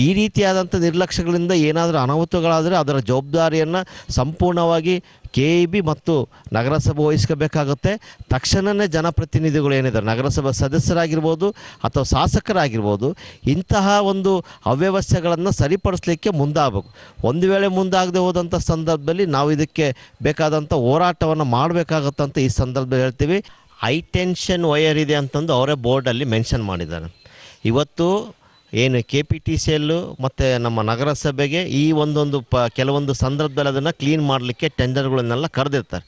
ಈ ರೀತಿಯಾದಂಥ ನಿರ್ಲಕ್ಷ್ಯಗಳಿಂದ ಏನಾದರೂ ಅನಾಹುತಗಳಾದರೆ ಅದರ ಜವಾಬ್ದಾರಿಯನ್ನು ಸಂಪೂರ್ಣವಾಗಿ KEB ಮತ್ತು ನಗರಸಭೆ ವಹಿಸ್ಕೋಬೇಕಾಗುತ್ತೆ. ತಕ್ಷಣವೇ ಜನಪ್ರತಿನಿಧಿಗಳು ಏನಿದ್ದಾರೆ, ನಗರಸಭೆ ಸದಸ್ಯರಾಗಿರ್ಬೋದು ಅಥವಾ ಶಾಸಕರಾಗಿರ್ಬೋದು, ಇಂತಹ ಒಂದು ಅವ್ಯವಸ್ಥೆಗಳನ್ನು ಸರಿಪಡಿಸಲಿಕ್ಕೆ ಮುಂದಾಗಬೇಕು. ಒಂದು ವೇಳೆ ಮುಂದಾಗದೆ ಹೋದಂಥ ಸಂದರ್ಭದಲ್ಲಿ ನಾವು ಇದಕ್ಕೆ ಬೇಕಾದಂಥ ಹೋರಾಟವನ್ನು ಮಾಡಬೇಕಾಗತ್ತಂತ ಈ ಸಂದರ್ಭದಲ್ಲಿ ಹೇಳ್ತೀವಿ. ಹೈ ಟೆನ್ಷನ್ ವಯರ್ ಇದೆ ಅಂತಂದು ಅವರೇ ಬೋರ್ಡಲ್ಲಿ ಮೆನ್ಷನ್ ಮಾಡಿದ್ದಾರೆ. ಇವತ್ತು ಏನು KPTCL ಮತ್ತು ನಮ್ಮ ನಗರಸಭೆಗೆ ಈ ಕೆಲವೊಂದು ಸಂದರ್ಭದಲ್ಲಿ ಅದನ್ನು ಕ್ಲೀನ್ ಮಾಡಲಿಕ್ಕೆ ಟೆಂಡರ್ಗಳನ್ನೆಲ್ಲ ಕರೆದಿರ್ತಾರೆ.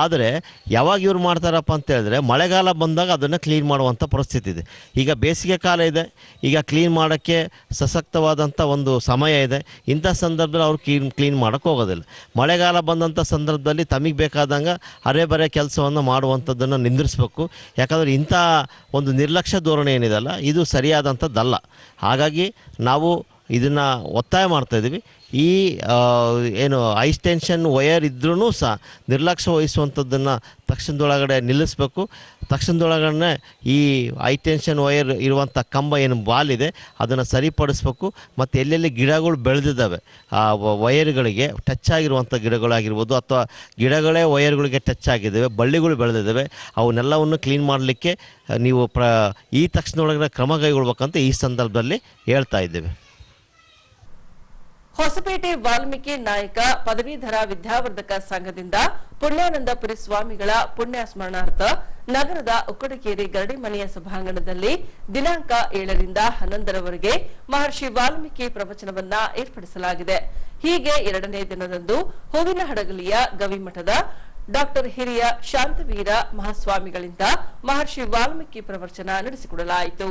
ಆದರೆ ಯಾವಾಗ ಇವ್ರು ಮಾಡ್ತಾರಪ್ಪ ಅಂತ ಹೇಳಿದ್ರೆ ಮಳೆಗಾಲ ಬಂದಾಗ ಅದನ್ನು ಕ್ಲೀನ್ ಮಾಡುವಂಥ ಪರಿಸ್ಥಿತಿ ಇದೆ. ಈಗ ಬೇಸಿಗೆ ಕಾಲ ಇದೆ, ಈಗ ಕ್ಲೀನ್ ಮಾಡೋಕ್ಕೆ ಸಶಕ್ತವಾದಂಥ ಒಂದು ಸಮಯ ಇದೆ. ಇಂಥ ಸಂದರ್ಭದಲ್ಲಿ ಅವ್ರು ಕ್ಲೀನ್ ಮಾಡೋಕ್ಕೆ ಹೋಗೋದಿಲ್ಲ. ಮಳೆಗಾಲ ಬಂದಂಥ ಸಂದರ್ಭದಲ್ಲಿ ತಮಗೆ ಬೇಕಾದಂಗೆ ಅರೆ ಕೆಲಸವನ್ನು ಮಾಡುವಂಥದ್ದನ್ನು ನಿಂದಿರಿಸ್ಬೇಕು. ಯಾಕಂದರೆ ಇಂಥ ಒಂದು ನಿರ್ಲಕ್ಷ್ಯ ಧೋರಣೆ ಏನಿದೆಲ್ಲ ಇದು ಸರಿಯಾದಂಥದ್ದಲ್ಲ. ಹಾಗಾಗಿ ನಾವು ಇದನ್ನು ಒತ್ತಾಯ ಮಾಡ್ತಾಯಿದ್ದೀವಿ. ಈ ಏನು ಹೈ ಟೆನ್ಷನ್ ವಯರ್ ಇದ್ರೂ ಸಹ ನಿರ್ಲಕ್ಷ್ಯ ವಹಿಸುವಂಥದ್ದನ್ನು ತಕ್ಷಣದೊಳಗಡೆ ನಿಲ್ಲಿಸಬೇಕು. ತಕ್ಷಣದೊಳಗಡೆ ಈ ಹೈ ಟೆನ್ಷನ್ ವಯರ್ ಇರುವಂಥ ಕಂಬ ಏನು ಬಾಲಿದೆ ಅದನ್ನು ಸರಿಪಡಿಸ್ಬೇಕು. ಮತ್ತು ಎಲ್ಲೆಲ್ಲಿ ಗಿಡಗಳು ಬೆಳೆದಿದ್ದಾವೆ ಆ ವಯರ್ಗಳಿಗೆ ಟಚ್ ಆಗಿರುವಂಥ ಗಿಡಗಳಾಗಿರ್ಬೋದು ಅಥವಾ ಗಿಡಗಳೇ ವಯರ್ಗಳಿಗೆ ಟಚ್ ಆಗಿದ್ದಾವೆ, ಬಳ್ಳಿಗಳು ಬೆಳೆದಿದ್ದಾವೆ, ಅವನ್ನೆಲ್ಲವನ್ನು ಕ್ಲೀನ್ ಮಾಡಲಿಕ್ಕೆ ನೀವು ಈ ತಕ್ಷಣದೊಳಗಡೆ ಕ್ರಮ ಕೈಗೊಳ್ಬೇಕಂತ ಈ ಸಂದರ್ಭದಲ್ಲಿ ಹೇಳ್ತಾ ಇದ್ದೇವೆ. ಹೊಸಪೇಟೆ ವಾಲ್ಮೀಕಿ ನಾಯಕ ಪದವೀಧರ ವಿದ್ಯಾವರ್ಧಕ ಸಂಘದಿಂದ ಪುಣ್ಯಾನಂದಪುರಿ ಸ್ವಾಮಿಗಳ ಪುಣ್ಯ ಸ್ಮರಣಾರ್ಥ ನಗರದ ಉಕ್ಕಡಕೇರಿ ಗರಡಿಮನೆಯ ಸಭಾಂಗಣದಲ್ಲಿ ದಿನಾಂಕ 7ರಿಂದ 11ರವರೆಗೆ ಮಹರ್ಷಿ ವಾಲ್ಮೀಕಿ ಪ್ರವಚನವನ್ನ ಏರ್ಪಡಿಸಲಾಗಿದೆ. ಹೀಗೆ 2ನೇ ದಿನದಂದು ಹೂವಿನ ಹಡಗಲಿಯ ಗವಿಮಠದ ಡಾ ಹಿರಿಯ ಶಾಂತವೀರ ಮಹಾಸ್ವಾಮಿಗಳಿಂದ ಮಹರ್ಷಿ ವಾಲ್ಮೀಕಿ ಪ್ರವಚನ ನಡೆಸಿಕೊಡಲಾಯಿತು.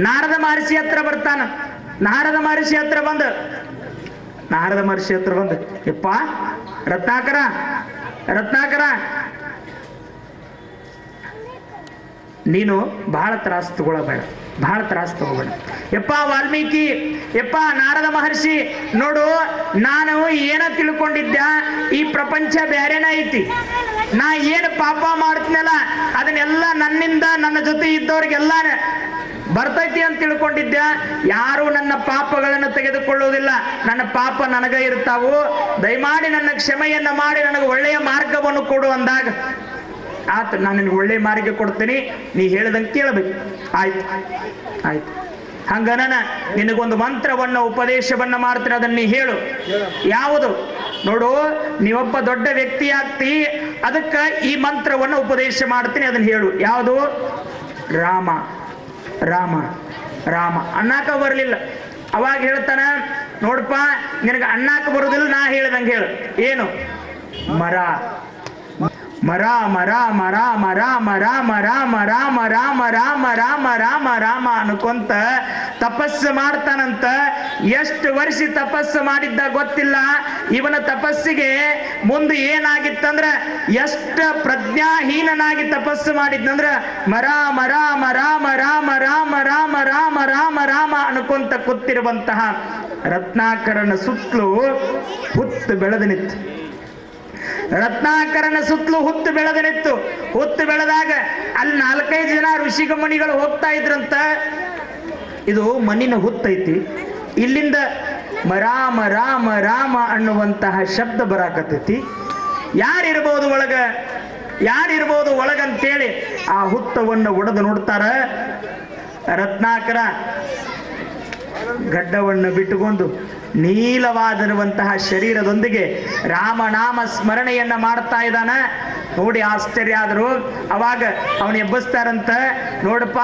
ನಾರದ ಮಹರ್ಷಿ ಹತ್ರ ಬರ್ತಾನ. ನಾರದ ಮಹರ್ಷಿ ಹತ್ರ ಬಂದು ಯಪ್ಪ ರತ್ನಾಕರ ನೀನು ಬಹಳ ತ್ರಾಸು ತಗೋಬೇಡ ಯಪ್ಪ ವಾಲ್ಮೀಕಿ, ಯಪ್ಪ ನಾರದ ಮಹರ್ಷಿ, ನೋಡು ನಾನು ಏನ ತಿಳ್ಕೊಂಡಿದ್ದ ಈ ಪ್ರಪಂಚ ಬ್ಯಾರೇನ ಐತಿ. ನಾ ಏನು ಪಾಪ ಮಾಡ್ತೀನಲ್ಲ ಅದನ್ನೆಲ್ಲ ನನ್ನಿಂದ ನನ್ನ ಜೊತೆ ಇದ್ದವ್ರಿಗೆಲ್ಲ ಬರ್ತೈತಿ ಅಂತ ತಿಳ್ಕೊಂಡಿದ್ದೆ. ಯಾರು ನನ್ನ ಪಾಪಗಳನ್ನು ತೆಗೆದುಕೊಳ್ಳುವುದಿಲ್ಲ, ನನ್ನ ಪಾಪ ನನಗ ಇರ್ತಾವು. ದಯಮಾಡಿ ನನ್ನ ಕ್ಷಮೆಯನ್ನ ಮಾಡಿ ನನಗೆ ಒಳ್ಳೆಯ ಮಾರ್ಗವನ್ನು ಕೊಡು ಅಂದಾಗ ಆತ ನಾನು ನಿನಗೆ ಒಳ್ಳೆಯ ಮಾರ್ಗ ಕೊಡ್ತೀನಿ, ನೀ ಹೇಳ್ದಂಗೆ ಕೇಳಬೇಕು. ಆಯ್ತು ಹಂಗನ ನಿನಗೊಂದು ಮಂತ್ರವನ್ನ ಉಪದೇಶವನ್ನ ಮಾಡ್ತೀನಿ, ಅದನ್ನ ನೀ ಹೇಳು. ಯಾವುದು? ನೋಡು, ನೀವೊಬ್ಬ ದೊಡ್ಡ ವ್ಯಕ್ತಿ ಆಗ್ತಿ, ಅದಕ್ಕ ಈ ಮಂತ್ರವನ್ನ ಉಪದೇಶ ಮಾಡ್ತೀನಿ, ಅದನ್ನ ಹೇಳು. ಯಾವುದು? ರಾಮ ರಾಮ ರಾಮ. ಅಣ್ಣಾಕ ಬರಲಿಲ್ಲ. ಅವಾಗ ಹೇಳ್ತಾನ, ನೋಡಪ್ಪ ನಿನಗೆ ಅಣ್ಣಾಕ ಬರುದಿಲ್ಲ, ನಾ ಹೇಳ್ದಂಗೆ ಹೇಳು. ಏನು? ಮರ ರಾಮ ರಾಮ ರಾಮ ರಾಮ ರಾಮ ರಾಮ ರಾಮ ರಾಮ ರಾಮ ರಾಮ ರಾಮ ರಾಮ ಅನ್ಕೊಂತ ತಪಸ್ಸು ಮಾಡ್ತಾನಂತ. ಎಷ್ಟು ವರ್ಷ ತಪಸ್ಸು ಮಾಡಿದ್ದ ಗೊತ್ತಿಲ್ಲ. ಇವನ ತಪಸ್ಸಿಗೆ ಮುಂದೆ ಏನಾಗಿತ್ತಂದ್ರ ಎಷ್ಟು ಪ್ರಜ್ಞಾಹೀನನಾಗಿ ತಪಸ್ಸು ಮಾಡಿದ್ನಂದ್ರ ರಾಮ ರಾಮ ರಾಮ ರಾಮ ರಾಮ ರಾಮ ರಾಮ ರಾಮ ರಾಮ ಅನ್ಕೊಂತ ಕೂತಿರುವಂತಹ ರತ್ನಾಕರನ ಸುತ್ತಲೂ ಹುತ್ತು ಬೆಳೆದು ನಿಂತು. ರತ್ನಾಕರನ ಸುತ್ತಲೂ ಹುತ್ತು ಬೆಳೆದು ನಿಂತು. ಹುತ್ತು ಬೆಳೆದಾಗ ಅಲ್ಲಿ 4-5 ಜನ ಋಷಿಗಮಣಿಗಳು ಹೋಗ್ತಾ ಇದ್ರಂತ. ಇದು ಮಣ್ಣಿನ ಹುತ್ತೈತಿ. ಇಲ್ಲಿಂದ ರಾಮ ರಾಮ ರಾಮ ಅನ್ನುವಂತಹ ಶಬ್ದ ಬರಾಕತ್ತೈತಿ. ಯಾರಿರ್ಬೋದು ಒಳಗ, ಯಾರಿರ್ಬೋದು ಒಳಗಂತೇಳಿ ಆ ಹುತ್ತವನ್ನು ಒಡೆದು ನೋಡ್ತಾರ. ರತ್ನಾಕರ ಗಡ್ಡವನ್ನು ಬಿಟ್ಟುಕೊಂಡು ನೀಲವಾದಿರುವಂತಹ ಶರೀರದೊಂದಿಗೆ ರಾಮನಾಮ ಸ್ಮರಣೆಯನ್ನ ಮಾಡ್ತಾ ಇದ್ದಾನ. ನೋಡಿ ಆಶ್ಚರ್ಯ ಆದರು. ಅವಾಗ ಅವನು ಎಬ್ಬಿಸ್ತಾರಂತ, ನೋಡಪ್ಪ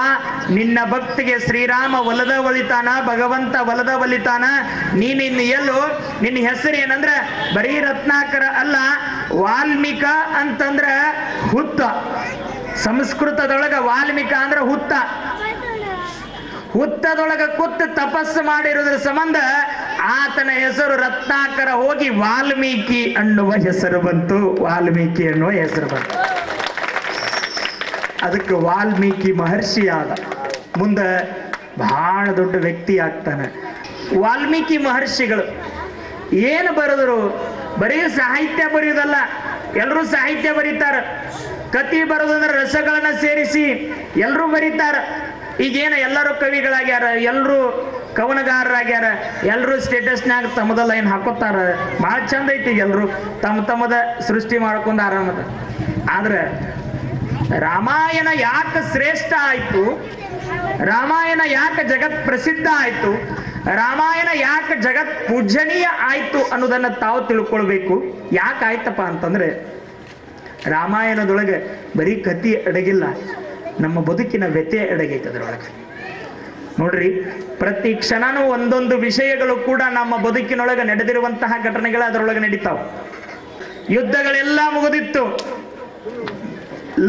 ನಿನ್ನ ಭಕ್ತಿಗೆ ಶ್ರೀರಾಮ ಒಲದ ಒಲಿತಾನ, ಭಗವಂತ ಒಲದ ಒಲಿತಾನ. ನೀನಿನ್ನು ಎಲ್ಲೋ ನಿನ್ನ ಹೆಸರು ಏನಂದ್ರ ಬರೀ ರತ್ನಾಕರ ಅಲ್ಲ, ವಾಲ್ಮೀಕ ಅಂತಂದ್ರ ಹುತ್ತ. ಸಂಸ್ಕೃತದೊಳಗ ವಾಲ್ಮೀಕ ಅಂದ್ರ ಹುತ್ತ. ಹುತ್ತದೊಳಗ ಕೂತು ತಪಸ್ಸು ಮಾಡಿರೋದ್ರ ಸಂಬಂಧ ಆತನ ಹೆಸರು ರತ್ನಾಕರ ಹೋಗಿ ವಾಲ್ಮೀಕಿ ಅನ್ನುವ ಹೆಸರು ಬಂತು. ವಾಲ್ಮೀಕಿ ಅನ್ನುವ ಹೆಸರು ಬಂತು. ಅದಕ್ಕೆ ವಾಲ್ಮೀಕಿ ಮಹರ್ಷಿ ಆದ. ಮುಂದೆ ಬಹಳ ದೊಡ್ಡ ವ್ಯಕ್ತಿ ಆಗ್ತಾನೆ. ವಾಲ್ಮೀಕಿ ಮಹರ್ಷಿಗಳು ಏನು ಬರೆದರು? ಬರೀ ಸಾಹಿತ್ಯ ಬರೆಯುವುದಲ್ಲ. ಎಲ್ಲರೂ ಸಾಹಿತ್ಯ ಬರೀತಾರ. ಕತಿ ಬರೋದಂದ್ರೆ ರಸಗಳನ್ನ ಸೇರಿಸಿ ಎಲ್ಲರೂ ಬರೀತಾರ. ಈಗೇನ ಎಲ್ಲರೂ ಕವಿಗಳಾಗ್ಯಾರ, ಎಲ್ಲರೂ ಕವನಗಾರರಾಗ್ಯಾರ, ಎಲ್ಲರೂ ಸ್ಟೇಟಸ್ನಾಗ ತಮ್ಮದ ಲೈನ್ ಹಾಕೋತಾರ. ಭಾಳ ಚಂದ ಐತಿ. ಎಲ್ಲರೂ ತಮ್ಮದ ಸೃಷ್ಟಿ ಮಾಡ್ಕೊಂಡು ಆರಾಮದ. ಆದ್ರೆ ರಾಮಾಯಣ ಯಾಕೆ ಶ್ರೇಷ್ಠ ಆಯ್ತು, ರಾಮಾಯಣ ಯಾಕೆ ಜಗತ್ ಪ್ರಸಿದ್ಧ ಆಯ್ತು, ರಾಮಾಯಣ ಯಾಕೆ ಜಗತ್ ಪೂಜನೀಯ ಆಯ್ತು ಅನ್ನೋದನ್ನ ತಾವು ತಿಳ್ಕೊಳ್ಬೇಕು. ಯಾಕೆ ಆಯ್ತಪ್ಪ ಅಂತಂದ್ರೆ ರಾಮಾಯಣದೊಳಗೆ ಬರೀ ಕತಿ ಅಡಗಿಲ್ಲ, ನಮ್ಮ ಬದುಕಿನ ವ್ಯತ್ಯಯ ಅಡಗೈತೆ ಅದರೊಳಗೆ. ನೋಡ್ರಿ, ಪ್ರತಿ ಕ್ಷಣನೂ ಒಂದೊಂದು ವಿಷಯಗಳು ಕೂಡ ನಮ್ಮ ಬದುಕಿನೊಳಗೆ ನಡೆದಿರುವಂತಹ ಘಟನೆಗಳು ಅದರೊಳಗೆ ನಡೀತಾವ. ಯುದ್ಧಗಳೆಲ್ಲ ಮುಗಿದಿತ್ತು.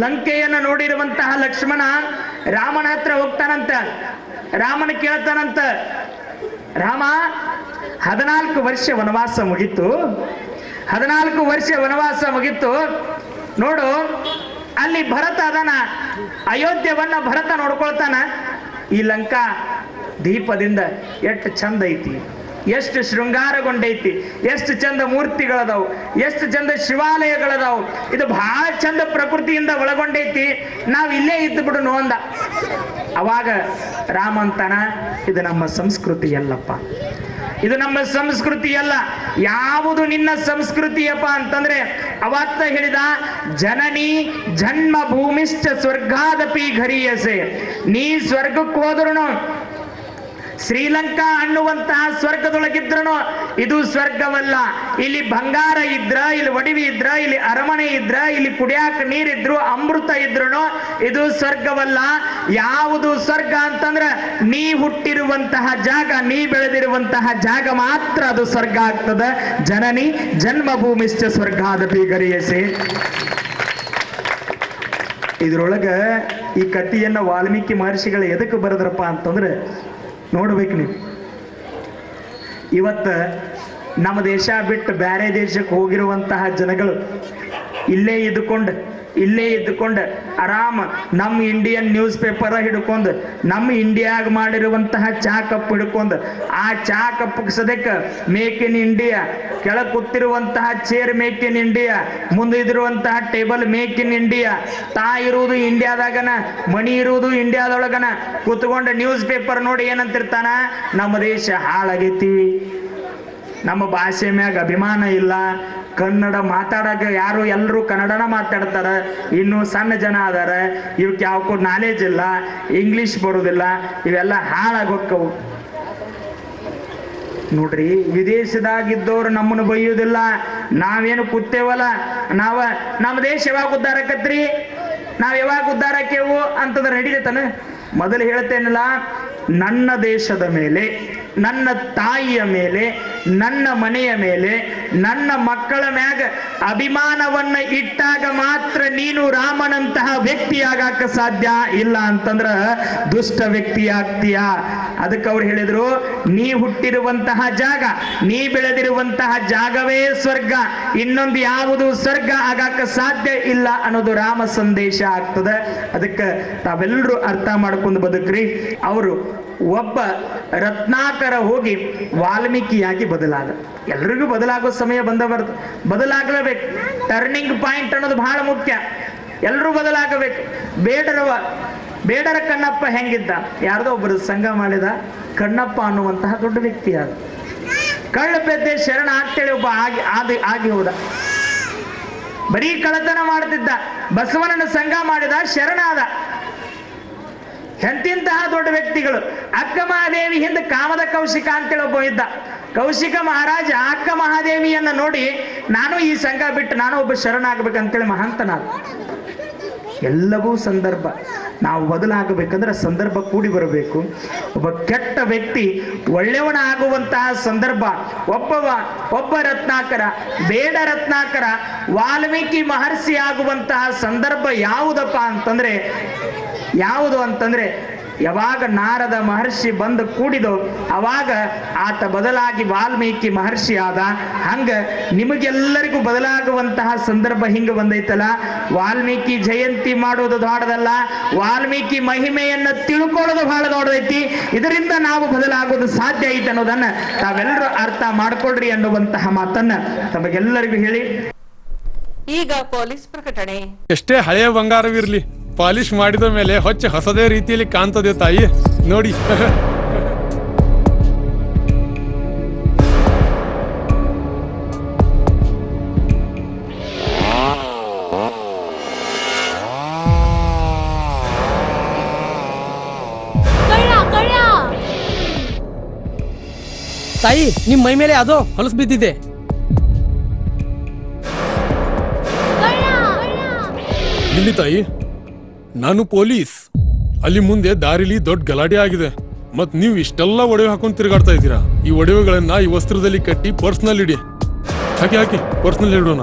ಲಂಕೆಯನ್ನು ನೋಡಿರುವಂತಹ ಲಕ್ಷ್ಮಣ ರಾಮನ ಹತ್ರ ಹೋಗ್ತಾನಂತ. ರಾಮನ ಕೇಳ್ತಾನಂತ, ರಾಮ 14 ವರ್ಷ ವನವಾಸ ಮುಗಿತು, 14 ವರ್ಷ ವನವಾಸ ಮುಗಿತು. ನೋಡು ಅಲ್ಲಿ ಭರತ ಅದನ, ಅಯೋಧ್ಯವನ್ನ ಭರತ ನೋಡ್ಕೊಳ್ತಾನ. ಈ ಲಂಕಾ ದೀಪದಿಂದ ಎಷ್ಟು ಚಂದ ಐತಿ, ಎಷ್ಟು ಶೃಂಗಾರಗೊಂಡೈತಿ, ಎಷ್ಟು ಚಂದ ಮೂರ್ತಿಗಳದಾವು, ಎಷ್ಟು ಚಂದ ಶಿವಾಲಯಗಳದಾವು. ಇದು ಬಹಳ ಚಂದ ಪ್ರಕೃತಿಯಿಂದ ಒಳಗೊಂಡೈತಿ, ನಾವು ಇಲ್ಲೇ ಇದ್ದು ಬಿಡು ಅಂದ. ಅವಾಗ ರಾಮ ಅಂತಾನ, ಇದು ನಮ್ಮ ಸಂಸ್ಕೃತಿ ಅಲ್ಲಪ್ಪ, ಇದು ನಮ್ಮ ಸಂಸ್ಕೃತಿ ಅಲ್ಲ. ಯಾವುದು ನಿನ್ನ ಸಂಸ್ಕೃತಿಯಪ್ಪ ಅಂತಂದ್ರೆ ಅವತ್ತ ಹೇಳಿದ, ಜನನಿ ಜನ್ಮ ಭೂಮಿಶ್ಚ ಸ್ವರ್ಗಾದಪಿ ಘರಿಯಸೆ. ನೀ ಸ್ವರ್ಗಕ್ಕೆ ಹೋದ್ರು, ಶ್ರೀಲಂಕಾ ಅನ್ನುವಂತಹ ಸ್ವರ್ಗದೊಳಗಿದ್ರೂ ಇದು ಸ್ವರ್ಗವಲ್ಲ. ಇಲ್ಲಿ ಬಂಗಾರ ಇದ್ರ, ಇಲ್ಲಿ ಒಡವಿ ಇದ್ರ, ಇಲ್ಲಿ ಅರಮನೆ ಇದ್ರ, ಇಲ್ಲಿ ಕುಡಿಯಾಕ ನೀರಿದ್ರು, ಅಮೃತ ಇದ್ರು ಇದು ಸ್ವರ್ಗವಲ್ಲ. ಯಾವುದು ಸ್ವರ್ಗ ಅಂತಂದ್ರೆ ನೀ ಹುಟ್ಟಿರುವಂತಹ ಜಾಗ, ನೀ ಬೆಳೆದಿರುವಂತಹ ಜಾಗ ಮಾತ್ರ ಅದು ಸ್ವರ್ಗ ಆಗ್ತದೆ. ಜನನಿ ಜನ್ಮಭೂಮಿಶ್ಚ ಸ್ವರ್ಗಾದಪಿ ಗರಿಯಸೆ. ಇದ್ರೊಳಗ ಈ ಕಥೆಯನ್ನ ವಾಲ್ಮೀಕಿ ಮಹರ್ಷಿಗಳು ಎದಕ್ಕೆ ಬರೆದ್ರಪ್ಪ ಅಂತಂದ್ರೆ ನೋಡ್ಬೇಕು ನೀವು. ಇವತ್ತು ನಮ್ಮ ದೇಶ ಬಿಟ್ಟು ಬೇರೆ ದೇಶಕ್ಕೆ ಹೋಗಿರುವಂತಹ ಜನಗಳು ಇಲ್ಲೇ ಇದ್ದುಕೊಂಡು ಆರಾಮ ನಮ್ಮ ಇಂಡಿಯನ್ ನ್ಯೂಸ್ ಪೇಪರ್ ಹಿಡ್ಕೊಂಡು, ನಮ್ಮ ಇಂಡಿಯಾಗ ಮಾಡಿರುವಂತಹ ಚಾ ಕಪ್ ಹಿಡ್ಕೊಂಡು, ಆ ಚಾ ಕಪ್ ಸದ್ಯಕ್ಕೆ ಮೇಕ್ ಇನ್ ಇಂಡಿಯಾ, ಕೆಳಗೆ ಕೂತಿರುವಂತಹ ಚೇರ್ ಮೇಕ್ ಇನ್ ಇಂಡಿಯಾ, ಮುಂದೆ ಇದಿರುವಂತಹ ಟೇಬಲ್ ಮೇಕ್ ಇನ್ ಇಂಡಿಯಾ, ತಾ ಇರುವುದು ಇಂಡಿಯಾದಾಗನ, ಮಣಿ ಇರುವುದು ಇಂಡಿಯಾದೊಳಗನ, ಕೂತ್ಕೊಂಡು ನ್ಯೂಸ್ ಪೇಪರ್ ನೋಡಿ ಏನಂತಿರ್ತಾನ, ನಮ್ಮ ದೇಶ ಹಾಳಾಗೈತಿ, ನಮ್ಮ ಭಾಷೆ ಮ್ಯಾಗ ಅಭಿಮಾನ ಇಲ್ಲ, ಕನ್ನಡ ಮಾತಾಡಕ ಯಾರು, ಎಲ್ಲರೂ ಕನ್ನಡನ ಮಾತಾಡ್ತಾರ, ಇನ್ನು ಸಣ್ಣ ಜನ ಅದಾರ, ಇವಕ್ಕೆ ಯಾವಕ್ಕೂ ನಾಲೆಜ್ ಇಲ್ಲ, ಇಂಗ್ಲಿಷ್ ಬರೋದಿಲ್ಲ, ಇವೆಲ್ಲ ಹಾಳಾಗೋಕ್ಕವು. ನೋಡ್ರಿ, ವಿದೇಶದಾಗಿದ್ದವ್ರು ನಮ್ಮನ್ನು ಬೈಯೋದಿಲ್ಲ, ನಾವೇನು ಕೂತೇವಲ್ಲ, ನಮ್ಮ ದೇಶ ಯಾವಾಗ ಉದ್ಧಾರ ಆಕತ್ರಿ, ನಾವ್ ಯಾವಾಗ ಉದ್ಧಾರ ಆಕೇವು ಅಂತಂದ್ರೆ ನಡೀತಾನ. ಮೊದಲು ಹೇಳ್ತೇನಲ್ಲ, ನನ್ನ ದೇಶದ ಮೇಲೆ, ನನ್ನ ತಾಯಿಯ ಮೇಲೆ, ನನ್ನ ಮನೆಯ ಮೇಲೆ ನನ್ನ ಮಕ್ಕಳ ಮ್ಯಾಗ ಅಭಿಮಾನವನ್ನ ಇಟ್ಟಾಗ ಮಾತ್ರ ನೀನು ರಾಮನಂತಹ ವ್ಯಕ್ತಿ ಆಗಾಕ ಸಾಧ್ಯ, ಇಲ್ಲ ಅಂತಂದ್ರ ದುಷ್ಟ ವ್ಯಕ್ತಿ ಆಗ್ತೀಯ. ಅದಕ್ಕೆ ಅವ್ರು ಹೇಳಿದ್ರು, ನೀ ಹುಟ್ಟಿರುವಂತಹ ಜಾಗ, ನೀ ಬೆಳೆದಿರುವಂತಹ ಜಾಗವೇ ಸ್ವರ್ಗ, ಇನ್ನೊಂದು ಯಾವುದು ಸ್ವರ್ಗ ಆಗಾಕ ಸಾಧ್ಯ ಇಲ್ಲ ಅನ್ನೋದು ರಾಮ ಸಂದೇಶ ಆಗ್ತದೆ. ಅದಕ್ಕೆ ತಾವೆಲ್ಲರೂ ಅರ್ಥ ಮಾಡ್ಕೊಂಡು ಬದುಕ್ರಿ. ಅವರು ಒಬ್ಬ ರತ್ನಾಕರ ಹೋಗಿ ವಾಲ್ಮೀಕಿಯಾಗಿ ಬದಲಾದ. ಎಲ್ರಿಗೂ ಬದಲಾಗೋ ಸಮಯ ಬದಲಾಗಲೇಬೇಕು. ಟರ್ನಿಂಗ್ ಪಾಯಿಂಟ್ ಅನ್ನೋದು ಬಹಳ ಮುಖ್ಯ. ಎಲ್ಲರೂ ಬದಲಾಗಬೇಕು. ಬೇಡರ ಕಣ್ಣಪ್ಪ ಹೆಂಗಿದ್ದ? ಯಾರ್ದೋ ಒಬ್ಬರು ಸಂಘ ಮಾಡಿದ, ಕಣ್ಣಪ್ಪ ಅನ್ನುವಂತಹ ದೊಡ್ಡ ವ್ಯಕ್ತಿ ಆದ. ಕಳ್ಳ ಪೆದ್ದೆ ಶರಣ ಆಗ್ತೇಳಿ ಒಬ್ಬ ಆಗಿ ಹೋದ. ಬರೀ ಕಳ್ಳತನ ಮಾಡ್ತಿದ್ದ. ಬಸವನನ್ನ ಸಂಘ ಮಾಡಿದ, ಶರಣ ಆದ. ಎಂತಿಂತಹ ದೊಡ್ಡ ವ್ಯಕ್ತಿಗಳು. ಅಕ್ಕ ಮಹಾದೇವಿ ಹಿಂದೆ ಕಾಮದ ಕೌಶಿಕ ಅಂತೇಳಿ ಒಬ್ಬ ಇದ್ದ. ಕೌಶಿಕ ಮಹಾರಾಜ ಅಕ್ಕ ಮಹಾದೇವಿಯನ್ನ ನೋಡಿ, ನಾನು ಈ ಸಂಘ ಬಿಟ್ಟು ನಾನು ಒಬ್ಬ ಶರಣ ಆಗ್ಬೇಕಂತೇಳಿ ಮಹಾಂತನಾದ. ಎಲ್ಲವೂ ಸಂದರ್ಭ. ನಾವು ಬದಲಾಗಬೇಕಂದ್ರೆ ಸಂದರ್ಭ ಕೂಡಿ ಬರಬೇಕು. ಒಬ್ಬ ಕೆಟ್ಟ ವ್ಯಕ್ತಿ ಒಳ್ಳೆಯವನ ಆಗುವಂತಹ ಸಂದರ್ಭ. ಒಬ್ಬ ರತ್ನಾಕರ, ಬೇಡ ರತ್ನಾಕರ, ವಾಲ್ಮೀಕಿ ಮಹರ್ಷಿ ಆಗುವಂತಹ ಸಂದರ್ಭ ಯಾವುದು ಅಂತಂದ್ರೆ ಯಾವಾಗ ನಾರದ ಮಹರ್ಷಿ ಬಂದು ಕೂಡಿದೋ ಅವಾಗ ಆತ ಬದಲಾಗಿ ವಾಲ್ಮೀಕಿ ಮಹರ್ಷಿ ಆದ. ಹಂಗ ನಿಮಗೆಲ್ಲರಿಗೂ ಬದಲಾಗುವಂತಹ ಸಂದರ್ಭ ಹಿಂಗ ಬಂದೈತಲ್ಲ. ವಾಲ್ಮೀಕಿ ಜಯಂತಿ ಮಾಡೋದು ದೊಡ್ಡದಲ್ಲ, ವಾಲ್ಮೀಕಿ ಮಹಿಮೆಯನ್ನ ತಿಳ್ಕೊಳ್ಳೋದು ಬಹಳ ದೊಡ್ಡದೈತಿ. ಇದರಿಂದ ನಾವು ಬದಲಾಗೋದು ಸಾಧ್ಯ ಐತೆ ಅನ್ನೋದನ್ನ ತಾವೆಲ್ಲರೂ ಅರ್ಥ ಮಾಡ್ಕೊಳ್ರಿ ಅನ್ನುವಂತಹ ಮಾತನ್ನ ತಮಗೆಲ್ಲರಿಗೂ ಹೇಳಿ ಈಗ ಪೊಲೀಸ್ ಪ್ರಕಟಣೆ. ಎಷ್ಟೇ ಹಳೆಯ ಬಂಗಾರವಿರ್ಲಿ, ಪಾಲಿಶ್ ಮಾಡಿದ ಮೇಲೆ ಹೊಸದೇ ರೀತಿಯಲ್ಲಿ ಕಾಣ್ತದೆ ತಾಯಿ, ನೋಡಿ. ತಾಯಿ, ನಿಮ್ ಮೈ ಮೇಲೆ ಅದೋ ಹೊಲಸು ಬಿದ್ದಿದೆ. ಇಲ್ಲಿ ತಾಯಿ, ನಾನು ಪೊಲೀಸ್. ಅಲ್ಲಿ ಮುಂದೆ ದಾರಿಲಿ ದೊಡ್ಡ ಗಲಾಟೆ ಆಗಿದೆ. ಮತ್ ನೀವು ಇಷ್ಟೆಲ್ಲ ಒಡವೆ ಹಾಕೊಂಡು ತಿರುಗಾಡ್ತಾ ಇದ್ದೀರಾ. ಈ ಒಡವೆಗಳನ್ನ ಈ ವಸ್ತ್ರದಲ್ಲಿ ಕಟ್ಟಿ ಪರ್ಸ್ನಲ್ಲಿ ಇಡಿ. ಹಾಕಿ ಪರ್ಸ್ನಲ್ಲಿ ಇಡೋಣ.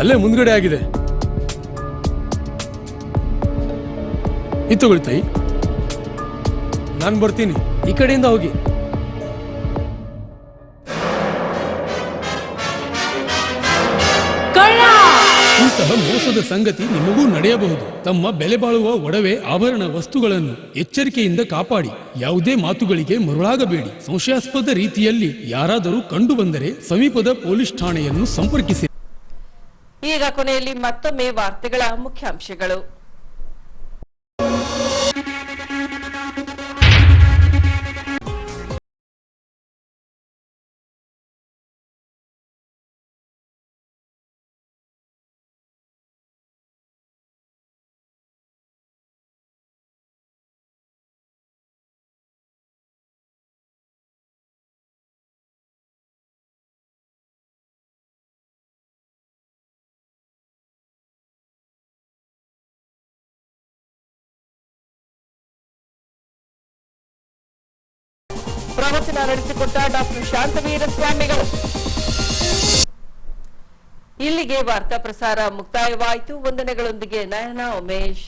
ಅಲ್ಲೇ ಮುಂದ್ಗಡೆ ಆಗಿದೆ. ಇದು ತಗೊಳ್ಳಿ ತಾಯಿ, ನಾನು ಬರ್ತೀನಿ. ಈ ಕಡೆಯಿಂದ ಹೋಗಿ. ಇಂತಹ ಮೋಸದ ಸಂಗತಿ ನಿಮಗೂ ನಡೆಯಬಹುದು. ತಮ್ಮ ಬೆಲೆ ಬಾಳುವ ಒಡವೆ ಆಭರಣ ವಸ್ತುಗಳನ್ನು ಎಚ್ಚರಿಕೆಯಿಂದ ಕಾಪಾಡಿ. ಯಾವುದೇ ಮಾತುಗಳಿಗೆ ಮರುಳಾಗಬೇಡಿ. ಸಂಶಯಾಸ್ಪದ ರೀತಿಯಲ್ಲಿ ಯಾರಾದರೂ ಕಂಡು ಬಂದರೆ ಸಮೀಪದ ಪೊಲೀಸ್ ಠಾಣೆಯನ್ನು ಸಂಪರ್ಕಿಸಿ. ಈಗ ಕೊನೆಯಲ್ಲಿ ಮತ್ತೊಮ್ಮೆ ವಾರ್ತೆಗಳ ಮುಖ್ಯಾಂಶಗಳು. ಪ್ರವಚನ ನಡೆಸಿಕೊಟ್ಟ ಡಾಕ್ಟರ್ ಶಾಂತವೀರ ಸ್ವಾಮಿಗಳು. ಇಲ್ಲಿಗೆ ವಾರ್ತಾ ಪ್ರಸಾರ ಮುಕ್ತಾಯವಾಯಿತು. ವಂದನೆಗಳೊಂದಿಗೆ ನಯನ ಉಮೇಶ್.